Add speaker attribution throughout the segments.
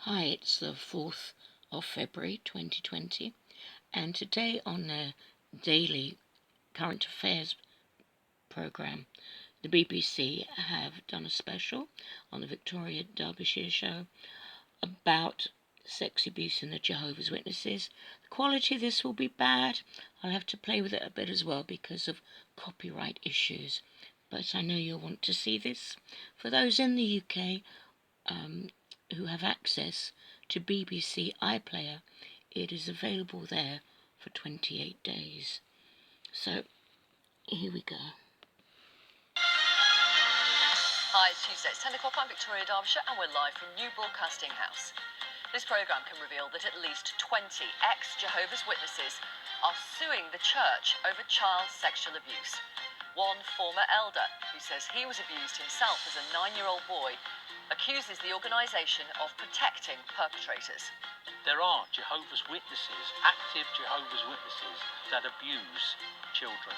Speaker 1: Hi, it's the 4th of February 2020, and today on their daily current affairs programme, the BBC have done a special on the Victoria Derbyshire show about sex abuse in the Jehovah's Witnesses. The quality of this will be bad. I'll have to play with it a bit as well because of copyright issues, but I know you'll want to see this. For those in the UK, who have access to BBC iPlayer, it is available there for 28 days. So, here we go.
Speaker 2: Hi, it's Tuesday, it's 10 o'clock, I'm Victoria Derbyshire and we're live from New Broadcasting House. This programme can reveal that at least 20 ex-Jehovah's Witnesses are suing the church over child sexual abuse. One former elder, who says he was abused himself as a 9-year-old boy, accuses the organisation of protecting perpetrators.
Speaker 3: There are Jehovah's Witnesses, active Jehovah's Witnesses, that abuse children.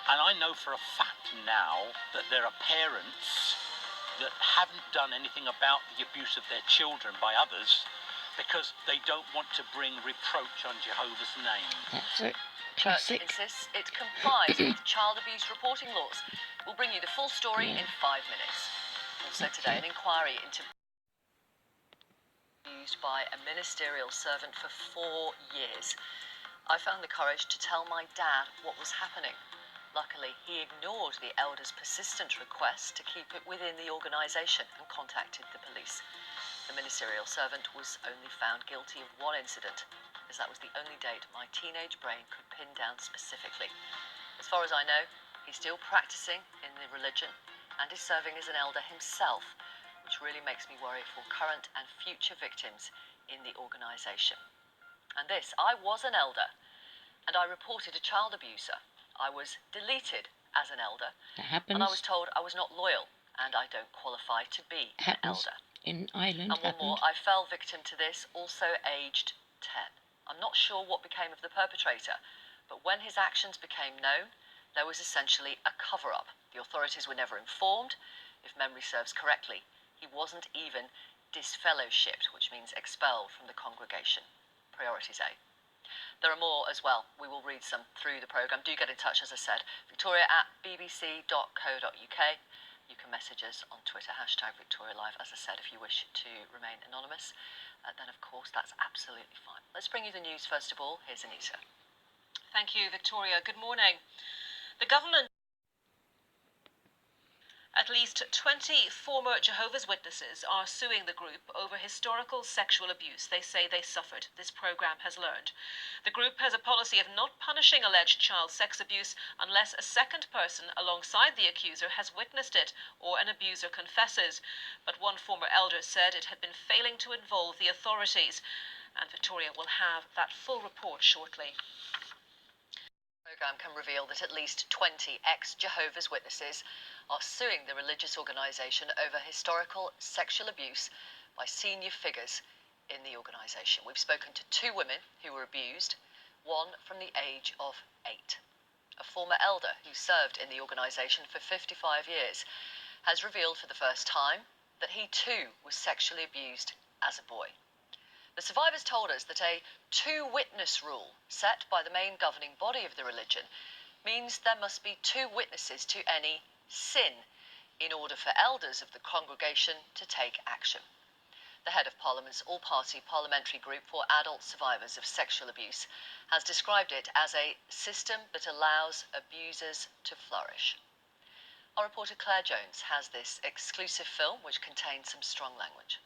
Speaker 3: And I know for a fact now that there are parents that haven't done anything about the abuse of their children by others because they don't want to bring reproach on Jehovah's name.
Speaker 1: That's it.
Speaker 2: Church
Speaker 1: Classic.
Speaker 2: insists it complies with child abuse reporting laws. We'll bring you the full story in 5 minutes. Also today, an inquiry into used by a ministerial servant for 4 years. I found the courage to tell my dad what was happening. Luckily, he ignored the elder's persistent request to keep it within the organisation and contacted the police. The ministerial servant was only found guilty of one incident, as that was the only date my teenage brain could pin down specifically. As far as I know, he's still practising in the religion and is serving as an elder himself, which really makes me worry for current and future victims in the organisation. And this, I was an elder, and I reported a child abuser. I was deleted as an elder,
Speaker 1: That happens.
Speaker 2: and I was told I was not loyal, and I don't qualify to be an elder.
Speaker 1: In Ireland.
Speaker 2: And one more, I fell victim to this, also aged 10. I'm not sure what became of the perpetrator, but when his actions became known, there was essentially a cover-up. The authorities were never informed. If memory serves correctly, he wasn't even disfellowshipped, which means expelled from the congregation. Priorities A. There are more as well. We will read some through the programme. Do get in touch, as I said. Victoria@bbc.co.uk. You can message us on Twitter, #VictoriaLive, as I said, if you wish to remain anonymous. Then, of course, that's absolutely fine. Let's bring you the news first of all. Here's Anita.
Speaker 4: Thank you, Victoria. Good morning. The government... At least 20 former Jehovah's Witnesses are suing the group over historical sexual abuse they say they suffered, this programme has learned. The group has a policy of not punishing alleged child sex abuse unless a second person alongside the accuser has witnessed it or an abuser confesses. But one former elder said it had been failing to involve the authorities. And Victoria will have that full report shortly.
Speaker 2: The programme can reveal that at least 20 ex-Jehovah's Witnesses are suing the religious organisation over historical sexual abuse by senior figures in the organisation. We've spoken to 2 women who were abused, one from the age of 8. A former elder who served in the organisation for 55 years has revealed for the first time that he too was sexually abused as a boy. The survivors told us that a 2-witness rule set by the main governing body of the religion means there must be 2 witnesses to any sin in order for elders of the congregation to take action. The head of Parliament's all-party parliamentary group for adult survivors of sexual abuse has described it as a system that allows abusers to flourish. Our reporter Claire Jones has this exclusive film which contains some strong language.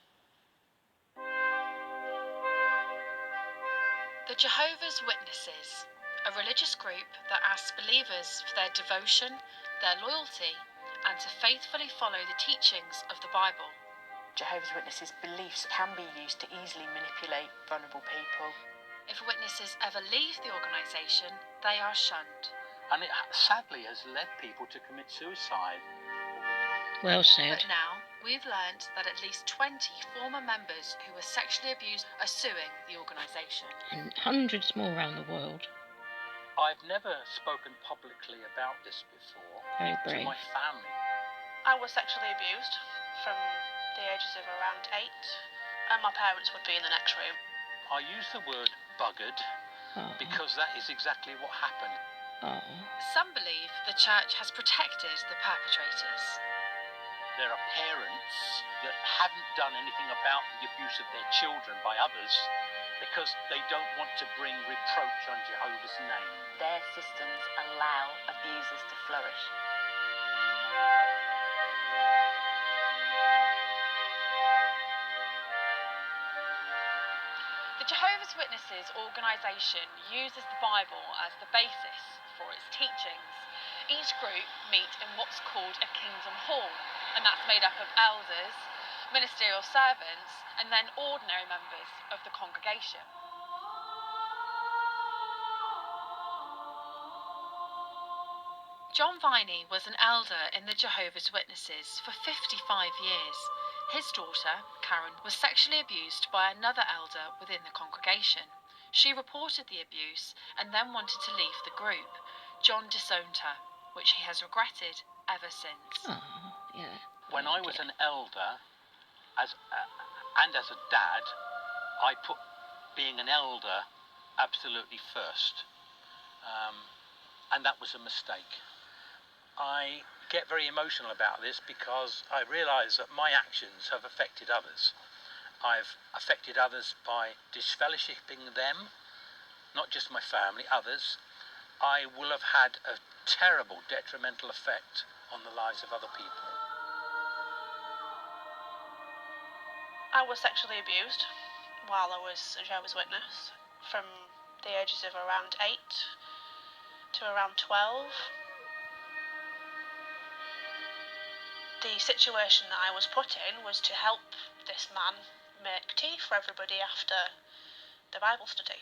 Speaker 5: The Jehovah's Witnesses, a religious group that asks believers for their devotion, their loyalty, and to faithfully follow the teachings of the Bible.
Speaker 6: Jehovah's Witnesses' beliefs can be used to easily manipulate vulnerable people.
Speaker 5: If witnesses ever leave the organisation, they are shunned.
Speaker 3: And it sadly has led people to commit suicide.
Speaker 1: Well said.
Speaker 5: But now, we've learnt that at least 20 former members who were sexually abused are suing the organisation.
Speaker 1: And hundreds more around the world.
Speaker 3: I've never spoken publicly about this before
Speaker 1: Very
Speaker 3: to
Speaker 1: brave.
Speaker 3: my family.
Speaker 7: I was sexually abused from the ages of around 8
Speaker 5: and my parents would be in the next room.
Speaker 3: I use the word buggered because that is exactly what happened.
Speaker 5: Some believe the church has protected the perpetrators.
Speaker 3: There are parents that haven't done anything about the abuse of their children by others because they don't want to bring reproach on Jehovah's name.
Speaker 6: Their systems allow abusers to flourish.
Speaker 5: The Jehovah's Witnesses organisation uses the Bible as the basis for its teachings. Each group meet in what's called a kingdom hall, and that's made up of elders, ministerial servants, and then ordinary members of the congregation. John Viney was an elder in the Jehovah's Witnesses for 55 years. His daughter, Karen, was sexually abused by another elder within the congregation. She reported the abuse and then wanted to leave the group. John disowned her, which he has regretted ever since.
Speaker 3: When I was an elder, as a dad, I put being an elder absolutely first, and that was a mistake. I get very emotional about this because I realise that my actions have affected others. I've affected others by disfellowshipping them, not just my family, others. I will have had a terrible detrimental effect on the lives of other people.
Speaker 7: I was sexually abused while I was a Jehovah's Witness from the ages of around 8 to around 12. The situation that I was put in was to help this man make tea for everybody after the Bible study.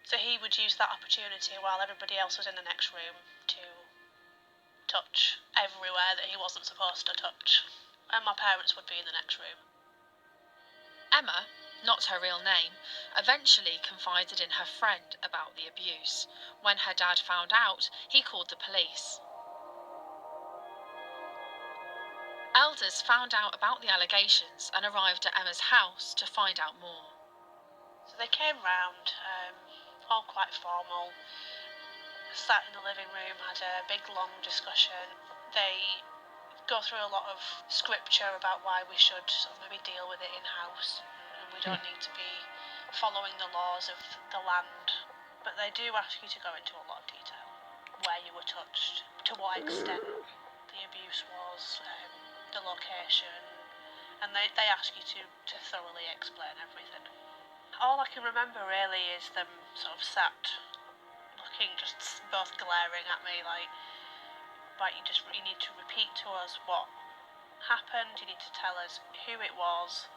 Speaker 7: So he would use that opportunity while everybody else was in the next room to touch everywhere that he wasn't supposed to touch. And my parents would be in the next room.
Speaker 5: Emma, not her real name, eventually confided in her friend about the abuse. When her dad found out, he called the police. Elders found out about the allegations and arrived at Emma's house to find out more.
Speaker 7: So they came round, all quite formal, sat in the living room, had a big long discussion. They go through a lot of scripture about why we should sort of maybe deal with it in-house, and we don't need to be following the laws of the land. But they do ask you to go into a lot of detail, where you were touched, to what extent the abuse was, the location, and they ask you to thoroughly explain everything. All I can remember really is them sort of sat looking, just both glaring at me like you need to repeat to us what happened, you need to tell us who it was.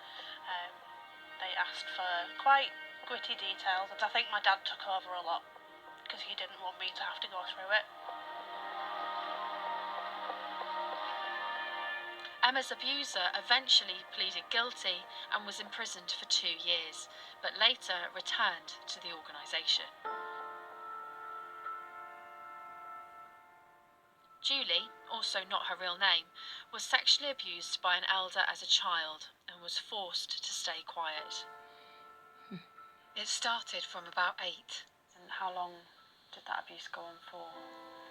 Speaker 7: They asked for quite gritty details, and I think my dad took over a lot because he didn't want me to have to go through it.
Speaker 5: Emma's abuser eventually pleaded guilty and was imprisoned for 2 years, but later returned to the organisation. Julie, also not her real name, was sexually abused by an elder as a child and was forced to stay quiet. It started from about 8.
Speaker 6: And how long did that abuse go on for?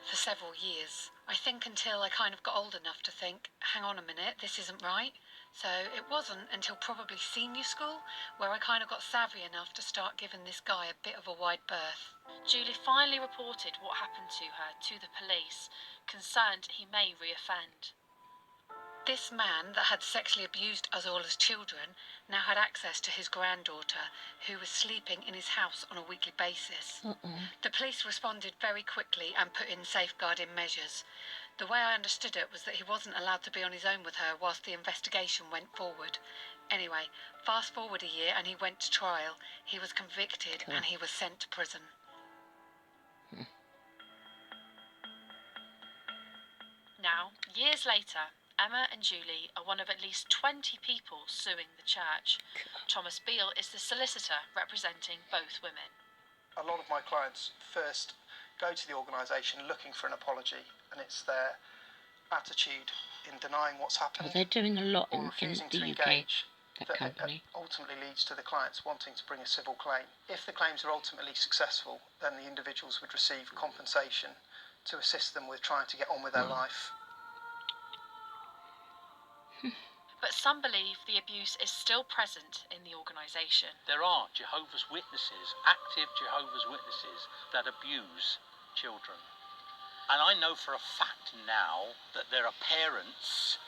Speaker 5: For several years. I think until I kind of got old enough to think, hang on a minute, this isn't right. So it wasn't until probably senior school where I kind of got savvy enough to start giving this guy a bit of a wide berth. Julie finally reported what happened to her to the police, concerned he may reoffend. This man that had sexually abused us all as children now had access to his granddaughter, who was sleeping in his house on a weekly basis. The police responded very quickly and put in safeguarding measures. The way I understood it was that he wasn't allowed to be on his own with her whilst the investigation went forward. Anyway, fast forward a year and he went to trial. He was convicted and he was sent to prison. Now, years later, Emma and Julie are one of at least 20 people suing the church. Thomas Beale is the solicitor representing both women.
Speaker 8: A lot of my clients first go to the organisation looking for an apology, and it's their attitude in denying what's happened.
Speaker 1: They're doing a lot
Speaker 8: or
Speaker 1: in
Speaker 8: refusing
Speaker 1: the
Speaker 8: to
Speaker 1: UK.
Speaker 8: engage
Speaker 1: that company.
Speaker 8: ultimately leads to the clients wanting to bring a civil claim. If the claims are ultimately successful, then the individuals would receive compensation to assist them with trying to get on with their life.
Speaker 5: But some believe the abuse is still present in the organisation.
Speaker 3: There are Jehovah's Witnesses, active Jehovah's Witnesses, that abuse children. And I know for a fact now that there are parents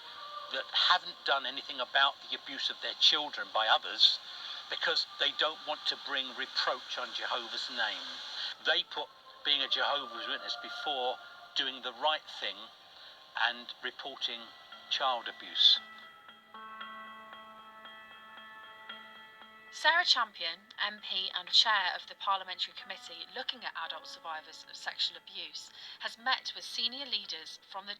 Speaker 3: that haven't done anything about the abuse of their children by others because they don't want to bring reproach on Jehovah's name. They put being a Jehovah's Witness before doing the right thing and reporting child abuse.
Speaker 5: Sarah Champion, MP and chair of the Parliamentary Committee looking at adult survivors of sexual abuse, has met with senior leaders from the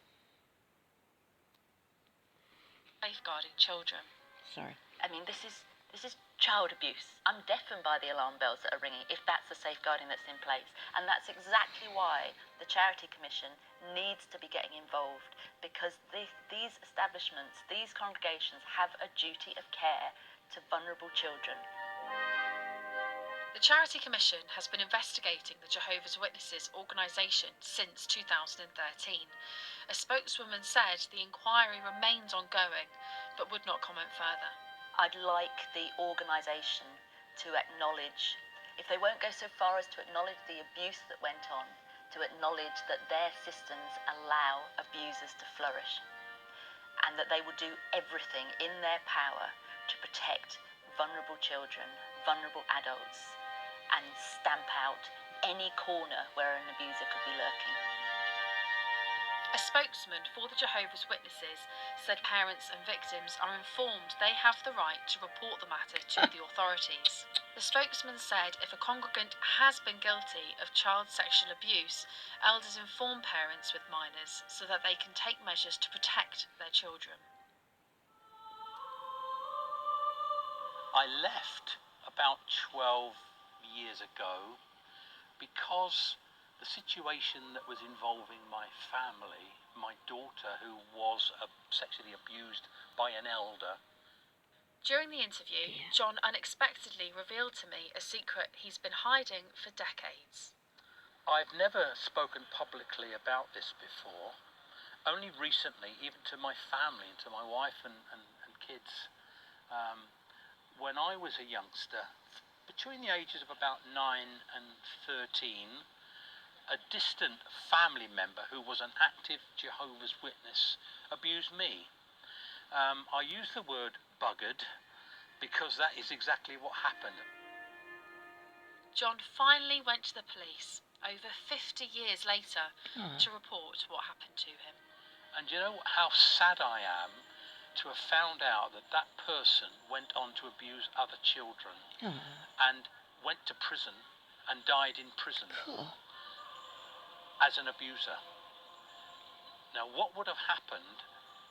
Speaker 5: Safeguarding Children.
Speaker 1: Sorry.
Speaker 9: I mean, this is child abuse. I'm deafened by the alarm bells that are ringing if that's the safeguarding that's in place. And that's exactly why the Charity Commission needs to be getting involved, because these establishments, these congregations have a duty of care to vulnerable children.
Speaker 5: The Charity Commission has been investigating the Jehovah's Witnesses organisation since 2013. A spokeswoman said the inquiry remains ongoing, but would not comment further.
Speaker 9: I'd like the organisation to acknowledge, if they won't go so far as to acknowledge the abuse that went on, to acknowledge that their systems allow abusers to flourish, and that they will do everything in their power to protect vulnerable children, vulnerable adults, and stamp out any corner where an abuser could be lurking.
Speaker 5: A spokesman for the Jehovah's Witnesses said parents and victims are informed they have the right to report the matter to the authorities. The spokesman said if a congregant has been guilty of child sexual abuse, elders inform parents with minors so that they can take measures to protect their children.
Speaker 3: I left about 12 years ago because the situation that was involving my family, my daughter who was sexually abused by an elder.
Speaker 5: During the interview, John unexpectedly revealed to me a secret he's been hiding for decades.
Speaker 3: I've never spoken publicly about this before. Only recently, even to my family and to my wife and kids. When I was a youngster, between the ages of about 9 and 13, a distant family member who was an active Jehovah's Witness abused me. I use the word buggered because that is exactly what happened.
Speaker 5: John finally went to the police over 50 years later to report what happened to him.
Speaker 3: And you know how sad I am to have found out that that person went on to abuse other children and went to prison and died in prison. As an abuser. Now, what would have happened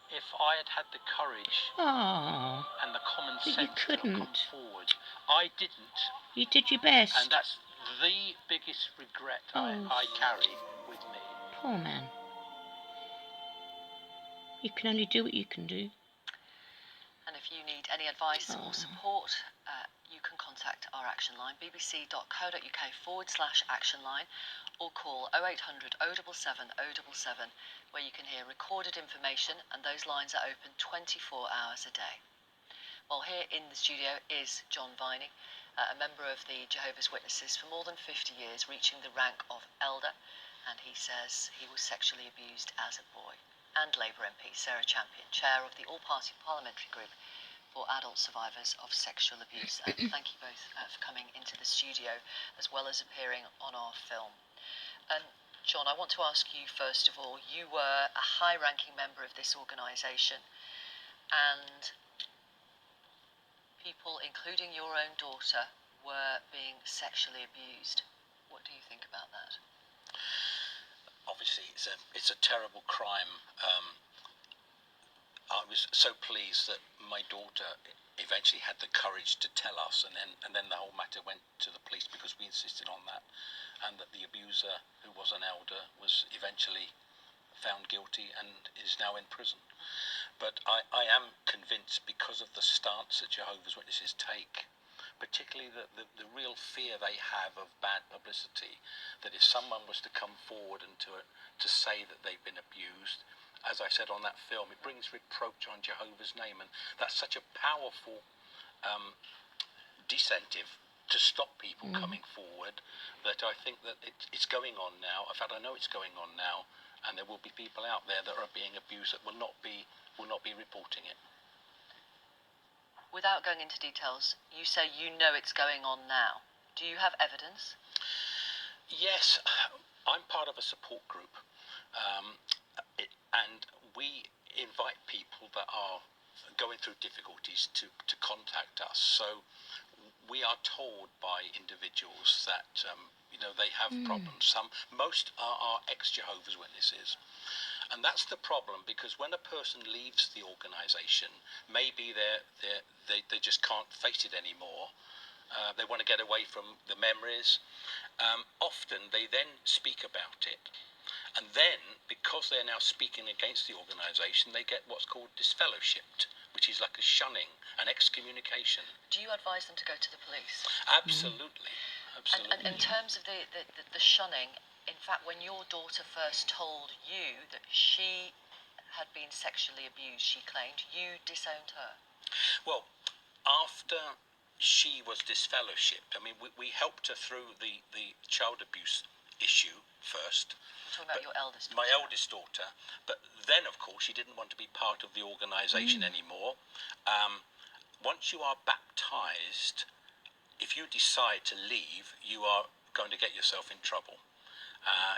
Speaker 3: if I had had the courage and the common sense to have come forward? I didn't.
Speaker 1: You did your best.
Speaker 3: And that's the biggest regret I carry with me.
Speaker 1: Poor man. You can only do what you can do.
Speaker 2: And if you need any advice or support, you can contact our action line, bbc.co.uk/action line, or call 0800 077 077, where you can hear recorded information, and those lines are open 24 hours a day. Well, here in the studio is John Viney, a member of the Jehovah's Witnesses for more than 50 years, reaching the rank of elder, and he says he was sexually abused as a boy. And Labour MP Sarah Champion, chair of the all-party parliamentary group for adult survivors of sexual abuse. And thank you both for coming into the studio, as well as appearing on our film. And John, I want to ask you first of all, you were a high-ranking member of this organisation, and people, including your own daughter, were being sexually abused. What do you think about that?
Speaker 3: Obviously, it's a terrible crime. I was so pleased that my daughter eventually had the courage to tell us, and then the whole matter went to the police because we insisted on that, and that the abuser, who was an elder, was eventually found guilty and is now in prison. But I am convinced offence because of the stance that Jehovah's Witnesses take, particularly the real fear they have of bad publicity, that if someone was to come forward and to say that they've been abused, as I said on that film, it brings reproach on Jehovah's name, and that's such a powerful disincentive to stop people coming forward, that I think that it's going on now. In fact, I know it's going on now, and there will be people out there that are being abused that will not be reporting it.
Speaker 2: Without going into details, you say you know it's going on now. Do you have evidence?
Speaker 3: Yes, I'm part of a support group, and we invite people that are going through difficulties to contact us. So we are told by individuals that they have problems. Most are ex-Jehovah's Witnesses. And that's the problem, because when a person leaves the organisation, maybe they just can't face it anymore. They want to get away from the memories. Often they then speak about it. And then, because they're now speaking against the organisation, they get what's called disfellowshipped, which is like a shunning, an excommunication.
Speaker 2: Do you advise them to go to the police?
Speaker 3: Absolutely. Absolutely.
Speaker 2: And in terms of the shunning, in fact, when your daughter first told you that she had been sexually abused, she claimed, you disowned her.
Speaker 3: Well, after she was disfellowshipped, I mean, we helped her through the child abuse issue first.
Speaker 2: You're talking about your eldest daughter.
Speaker 3: My eldest daughter. But then, of course, she didn't want to be part of the organisation anymore. Once you are baptised, if you decide to leave, you are going to get yourself in trouble.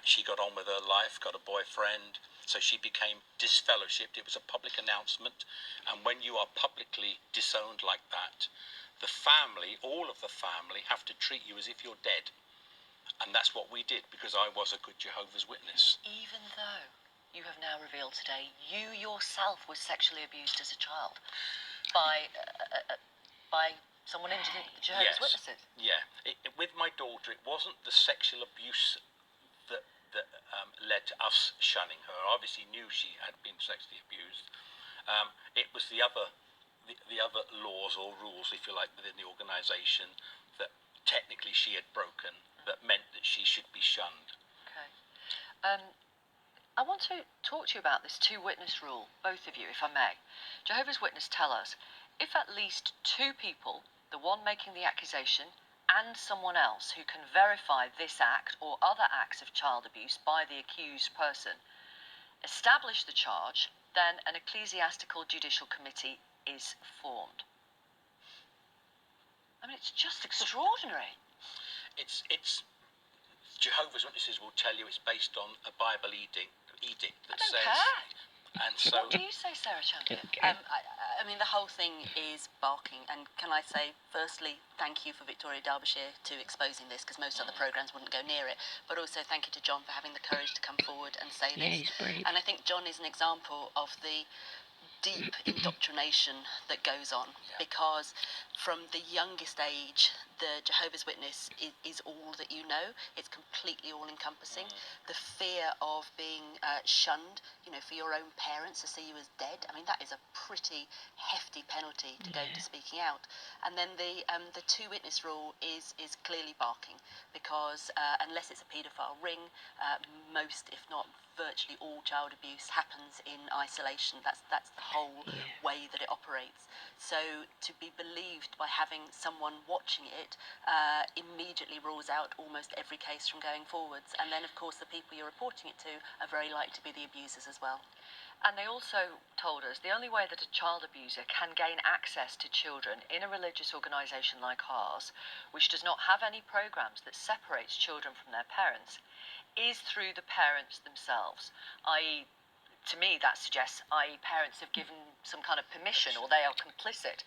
Speaker 3: She got on with her life, got a boyfriend, so she became disfellowshipped. It was a public announcement, and when you are publicly disowned like that, the family, all of the family, have to treat you as if you're dead. And that's what we did, because I was a good Jehovah's Witness.
Speaker 2: Even though you have now revealed today you yourself was sexually abused as a child by someone in Jehovah's Witnesses.
Speaker 3: Yeah. With my daughter, it wasn't the sexual abuse that led to us shunning her. I obviously knew she had been sexually abused. It was the other laws or rules, if you like, within the organisation that technically she had broken, that meant that she should be shunned.
Speaker 2: Okay. I want to talk to you about this two-witness rule, both of you, if I may. Jehovah's Witnesses tell us, if at least two people, the one making the accusation and someone else who can verify this act or other acts of child abuse by the accused person, establish the charge, then an ecclesiastical judicial committee is formed. I mean, it's just extraordinary.
Speaker 3: It's Jehovah's Witnesses will tell you it's based on a Bible edict that says.
Speaker 2: Care.
Speaker 3: And so,
Speaker 2: what do you say, Sarah Champion?
Speaker 10: I mean, the whole thing is barking. And can I say, firstly, thank you for Victoria Derbyshire to exposing this, because most other programmes wouldn't go near it. But also thank you to John for having the courage to come forward and say this.
Speaker 1: He's brave.
Speaker 10: And I think John is an example of the deep indoctrination that goes on, because from the youngest age, the Jehovah's Witness is all that you know. It's completely all-encompassing. The fear of being shunned, for your own parents to see you as dead. I mean, that is a pretty hefty penalty to go to speaking out. And then the two-witness rule is clearly barking, because unless it's a paedophile ring, most, if not virtually all, child abuse happens in isolation. That's the whole way that it operates. So to be believed by having someone watching it immediately rules out almost every case from going forwards. And then, of course, the people you're reporting it to are very likely to be the abusers as well.
Speaker 2: And they also told us the only way that a child abuser can gain access to children in a religious organisation like ours, which does not have any programmes that separates children from their parents, is through the parents themselves, i.e., to me that suggests, i.e., parents have given some kind of permission or they are complicit.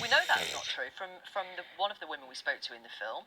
Speaker 2: We know that's not true from one of the women we spoke to in the film,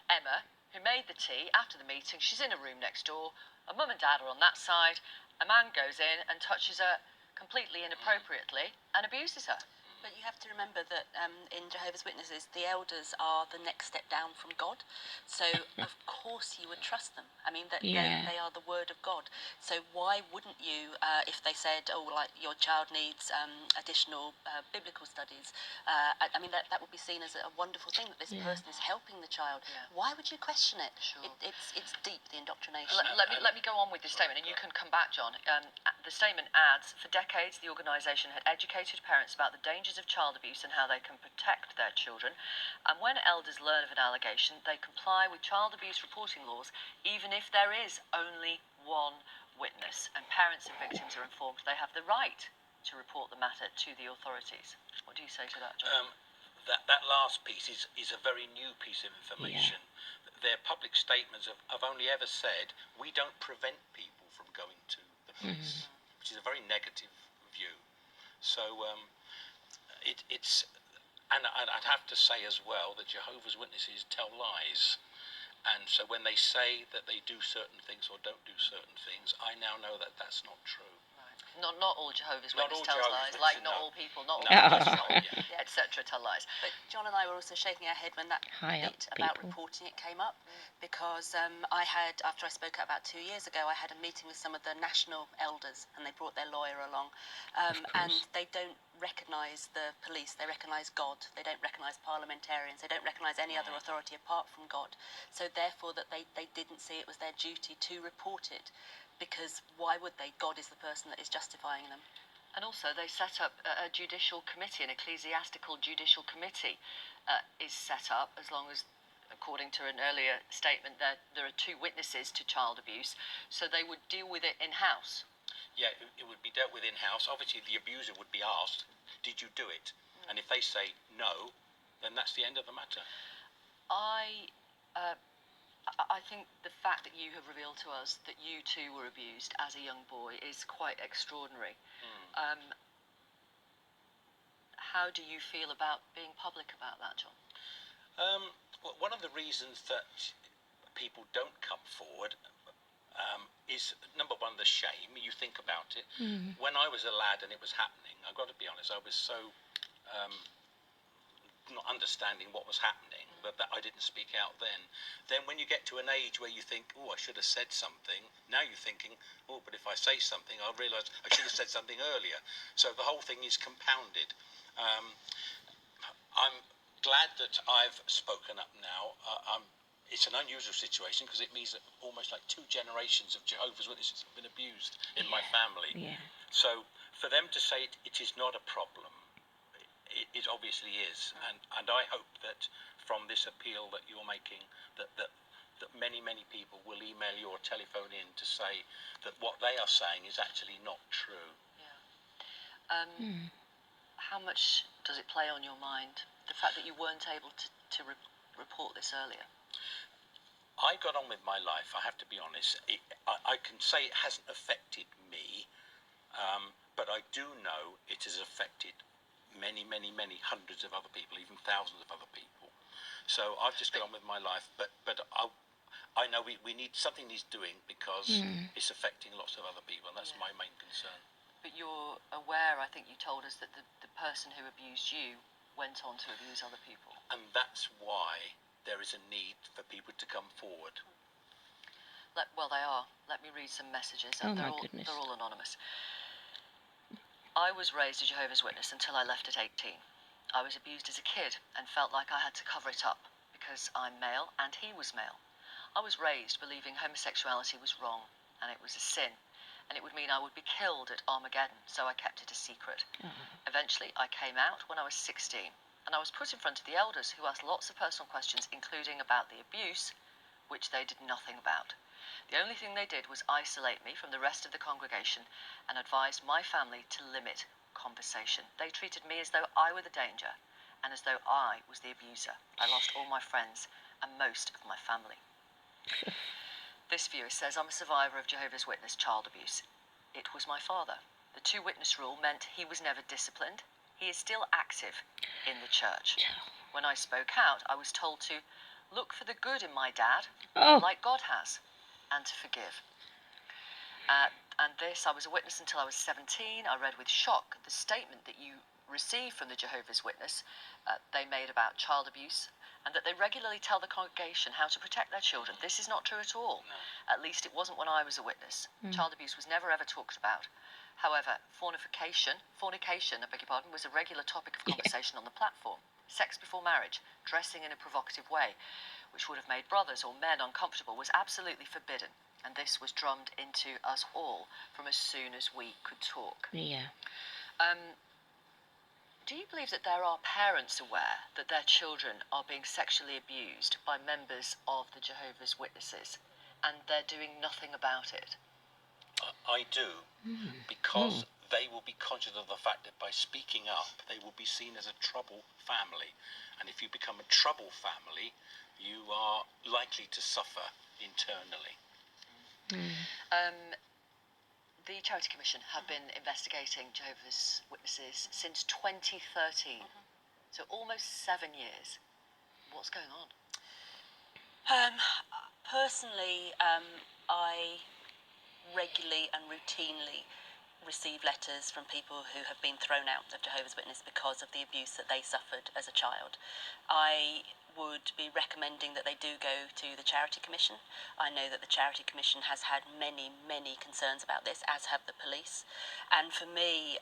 Speaker 2: Emma, who made the tea after the meeting. She's in a room next door, her mum and dad are on that side, a man goes in and touches her completely inappropriately and abuses her.
Speaker 10: But you have to remember that in Jehovah's Witnesses, the elders are the next step down from God. So, of course, you would trust them. I mean, they are the Word of God. So why wouldn't you, if they said, oh, like your child needs additional biblical studies, I mean, that would be seen as a wonderful thing that this person is helping the child. Yeah. Why would you question it?
Speaker 2: Sure.
Speaker 10: It's deep, the indoctrination.
Speaker 2: Let me go on with the statement, and you can come back, John. The statement adds, for decades, the organisation had educated parents about the dangers of child abuse and how they can protect their children. And when elders learn of an allegation, they comply with child abuse reporting laws, even if there is only one witness. And parents and victims are informed they have the right to report the matter to the authorities. What do you say to that, John?
Speaker 3: That last piece is a very new piece of information. Their public statements have only ever said, we don't prevent people from going to the police, which is a very negative view. So and I'd have to say as well that Jehovah's Witnesses tell lies. And so when they say that they do certain things or don't do certain things, I now know that that's not true.
Speaker 2: Not all Jehovah's
Speaker 3: Not
Speaker 2: Witnesses
Speaker 3: all
Speaker 2: tell
Speaker 3: Jehovah's
Speaker 2: lies, like
Speaker 3: Witnesses,
Speaker 2: not
Speaker 3: no.
Speaker 2: all people, not all
Speaker 3: No,
Speaker 2: people, etc. tell lies.
Speaker 10: But John and I were also shaking our head when that bit about reporting it came up, because after I spoke out about 2 years ago, I had a meeting with some of the national elders, and they brought their lawyer along, and they don't recognise the police, they recognise God, they don't recognise parliamentarians, they don't recognise any other authority apart from God. So therefore that they didn't see it was their duty to report it, because why would they? God is the person that is justifying them.
Speaker 2: And also they set up a judicial committee, an ecclesiastical judicial committee is set up, as long as, according to an earlier statement, that there are 2 witnesses to child abuse, so they would deal with it in-house.
Speaker 3: Yeah, it would be dealt with in-house. Obviously, the abuser would be asked, did you do it? And if they say no, then that's the end of the matter.
Speaker 2: I think the fact that you have revealed to us that you too were abused as a young boy is quite extraordinary. How do you feel about being public about that, John?
Speaker 3: Well, one of the reasons that people don't come forward is, number one, the shame. You think about it. When I was a lad and it was happening, I've got to be honest, I was so not understanding what was happening, but that I didn't speak out then. Then when you get to an age where you think, oh, I should have said something, now you're thinking, oh, but if I say something, I'll realise I should have said something earlier. So the whole thing is compounded. I'm glad that I've spoken up now. It's an unusual situation because it means that almost like 2 generations of Jehovah's Witnesses have been abused in my family. So for them to say it is not a problem, it obviously is, and I hope that from this appeal that you're making, that many people will email you or telephone in to say that what they are saying is actually not true.
Speaker 2: How much does it play on your mind, the fact that you weren't able to report this earlier?
Speaker 3: I got on with my life, I have to be honest. I can say it hasn't affected me, but I do know it has affected many hundreds of other people, even thousands of other people. So I've just got on with my life, but I know we need something needs doing because it's affecting lots of other people, and that's my main concern.
Speaker 2: But you're aware, I think you told us, that the person who abused you went on to abuse other people.
Speaker 3: And that's why there is a need for people to come forward.
Speaker 2: Well, they are. Let me read some messages.
Speaker 1: Oh, my goodness.
Speaker 2: They're all anonymous. I was raised a Jehovah's Witness until I left at 18. I was abused as a kid and felt like I had to cover it up because I'm male and he was male. I was raised believing homosexuality was wrong and it was a sin, and it would mean I would be killed at Armageddon, so I kept it a secret. Eventually, I came out when I was 16, and I was put in front of the elders, who asked lots of personal questions, including about the abuse, which they did nothing about. The only thing they did was isolate me from the rest of the congregation and advised my family to limit conversation. They treated me as though I were the danger and as though I was the abuser. I lost all my friends and most of my family. This viewer says, I'm a survivor of Jehovah's Witness child abuse. It was my father. The 2-witness rule meant he was never disciplined. He is still active in the church. When I spoke out, I was told to look for the good in my dad, like God has, and to forgive. And this, I was a witness until I was 17. I read with shock the statement that you received from the Jehovah's Witness they made about child abuse, and that they regularly tell the congregation how to protect their children. This is not true at all.
Speaker 3: No.
Speaker 2: At least it wasn't when I was a witness. Child abuse was never ever talked about. However, fornication, I beg your pardon, was a regular topic of conversation on the platform. Sex before marriage, dressing in a provocative way, which would have made brothers or men uncomfortable, was absolutely forbidden. And this was drummed into us all from as soon as we could talk.
Speaker 1: Yeah.
Speaker 2: Do you believe that there are parents aware that their children are being sexually abused by members of the Jehovah's Witnesses, and they're doing nothing about it?
Speaker 3: I do, because they will be conscious of the fact that by speaking up, they will be seen as a trouble family. And if you become a trouble family, you are likely to suffer internally.
Speaker 2: The Charity Commission have been investigating Jehovah's Witnesses since 2013, so almost 7 years. What's going on?
Speaker 10: Personally, I regularly and routinely receive letters from people who have been thrown out of Jehovah's Witness because of the abuse that they suffered as a child. I would be recommending that they do go to the Charity Commission. I know that the Charity Commission has had many, many concerns about this, as have the police. And for me,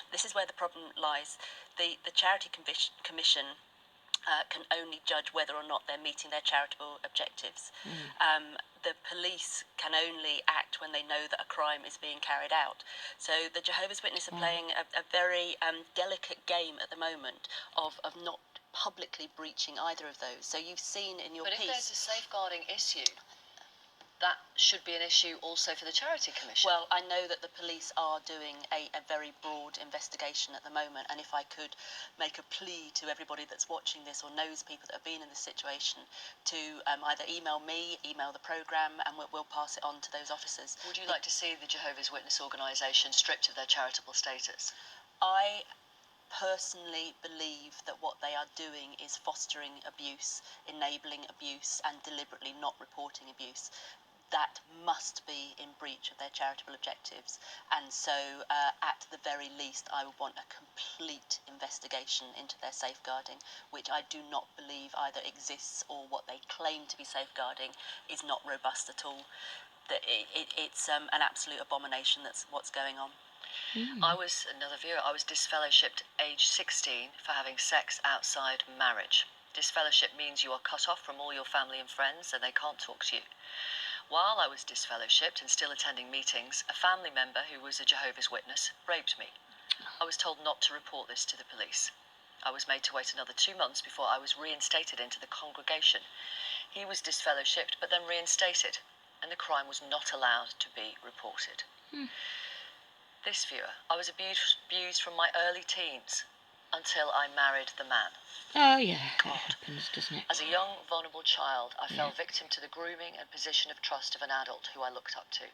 Speaker 10: this is where the problem lies. The Charity Commission can only judge whether or not they're meeting their charitable objectives. The police can only act when they know that a crime is being carried out. So the Jehovah's Witnesses are playing a very delicate game at the moment of not publicly breaching either of those. So you've seen in your
Speaker 2: But
Speaker 10: piece...
Speaker 2: if there's a safeguarding issue, that should be an issue also for the Charity Commission.
Speaker 10: Well, I know that the police are doing a very broad investigation at the moment, and if I could make a plea to everybody that's watching this or knows people that have been in this situation to either email me, email the programme, and we'll pass it on to those officers.
Speaker 2: Would you like to see the Jehovah's Witness organisation stripped of their charitable status?
Speaker 10: I personally believe that what they are doing is fostering abuse, enabling abuse, and deliberately not reporting abuse. That must be in breach of their charitable objectives, and so at the very least I would want a complete investigation into their safeguarding, which I do not believe either exists or what they claim to be safeguarding is not robust at all. It's an absolute abomination. That's what's going on.
Speaker 2: I was disfellowshipped age 16 for having sex outside marriage. Disfellowship means you are cut off from all your family and friends and they can't talk to you. While I was disfellowshipped and still attending meetings, a family member who was a Jehovah's Witness raped me. I was told not to report this to the police. I was made to wait another 2 months before I was reinstated into the congregation. He was disfellowshipped but then reinstated, and the crime was not allowed to be reported. This viewer, I was abused from my early teens until I married the man.
Speaker 1: Oh, yeah, it happens, doesn't it?
Speaker 2: As a young, vulnerable child, I fell victim to the grooming and position of trust of an adult who I looked up to.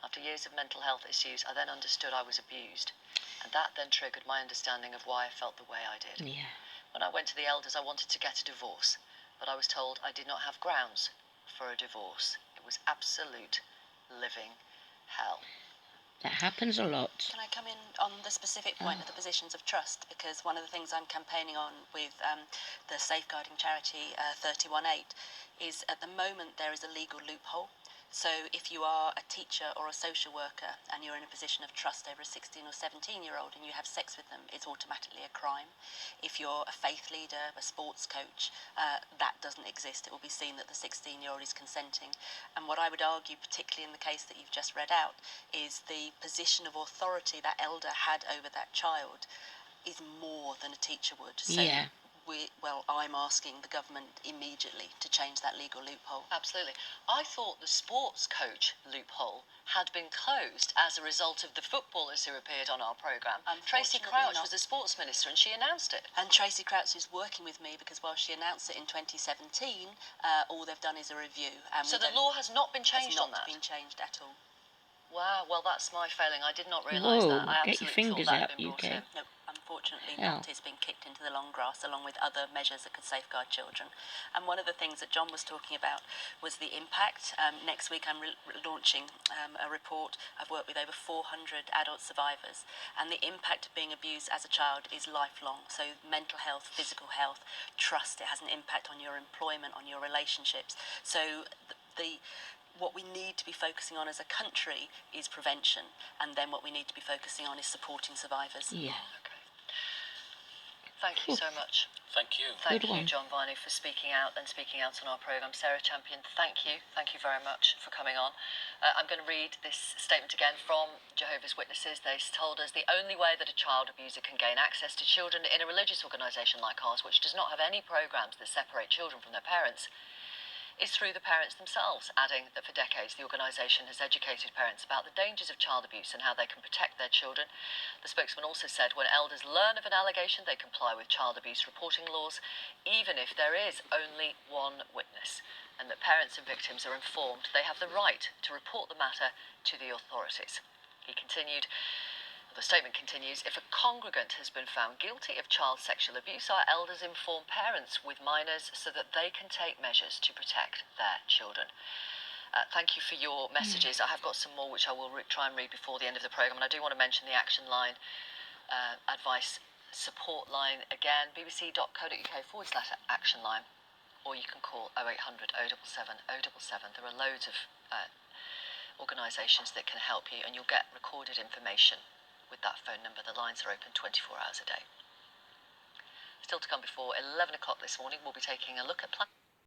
Speaker 2: After years of mental health issues, I then understood I was abused, and that then triggered my understanding of why I felt the way I did.
Speaker 1: Yeah.
Speaker 2: When I went to the elders, I wanted to get a divorce, but I was told I did not have grounds for a divorce. It was absolute living hell.
Speaker 1: That happens a lot.
Speaker 10: Can I come in on the specific point of the positions of trust? Because one of the things I'm campaigning on with the Safeguarding Charity 318 is at the moment there is a legal loophole. So if you are a teacher or a social worker and you're in a position of trust over a 16 or 17-year-old and you have sex with them, it's automatically a crime. If you're a faith leader, a sports coach, that doesn't exist. It will be seen that the 16-year-old is consenting. And what I would argue, particularly in the case that you've just read out, is the position of authority that elder had over that child is more than a teacher would. So I'm asking the government immediately to change that legal loophole.
Speaker 2: Absolutely. I thought the sports coach loophole had been closed as a result of the footballers who appeared on our programme. Tracy Crouch was the sports minister and she announced it.
Speaker 10: And Tracy Crouch is working with me because while she announced it in 2017, all they've done is a review.
Speaker 2: So the law has not been changed on that?
Speaker 10: Has not been changed at all.
Speaker 2: Wow, well that's my failing. I did not realise that. I
Speaker 1: Get your
Speaker 2: absolutely
Speaker 1: fingers
Speaker 2: thought that
Speaker 1: out,
Speaker 2: had been brought
Speaker 1: UK.
Speaker 2: in.
Speaker 10: No, unfortunately
Speaker 1: Yeah.
Speaker 10: that is being kicked into the long grass along with other measures that could safeguard children. And one of the things that John was talking about was the impact. Next week I'm launching a report. I've worked with over 400 adult survivors, and the impact of being abused as a child is lifelong. So mental health, physical health, trust, it has an impact on your employment, on your relationships. So what we need to be focusing on as a country is prevention, and then what we need to be focusing on is supporting survivors.
Speaker 1: Yeah.
Speaker 2: Okay. Thank you so much.
Speaker 3: Thank you.
Speaker 2: Thank
Speaker 1: Good
Speaker 2: you,
Speaker 1: one.
Speaker 2: John Viney, for speaking out and speaking out on our programme. Sarah Champion, thank you. Thank you very much for coming on. I'm going to read this statement again from Jehovah's Witnesses. They told us the only way that a child abuser can gain access to children in a religious organisation like ours, which does not have any programmes that separate children from their parents, is through the parents themselves, adding that for decades the organisation has educated parents about the dangers of child abuse and how they can protect their children. The spokesman also said when elders learn of an allegation, they comply with child abuse reporting laws, even if there is only one witness, and that parents and victims are informed they have the right to report the matter to the authorities. He continued, the statement continues, if a congregant has been found guilty of child sexual abuse, our elders inform parents with minors so that they can take measures to protect their children. Thank you for your messages. I have got some more which I will try and read before the end of the programme, and I do want to mention the Action Line advice support line again, bbc.co.uk/action line, or you can call 0800 077 077. There are loads of organisations that can help you, and you'll get recorded information with that phone number. The lines are open 24 hours a day. Still to come before 11 o'clock this morning, we'll be taking a look at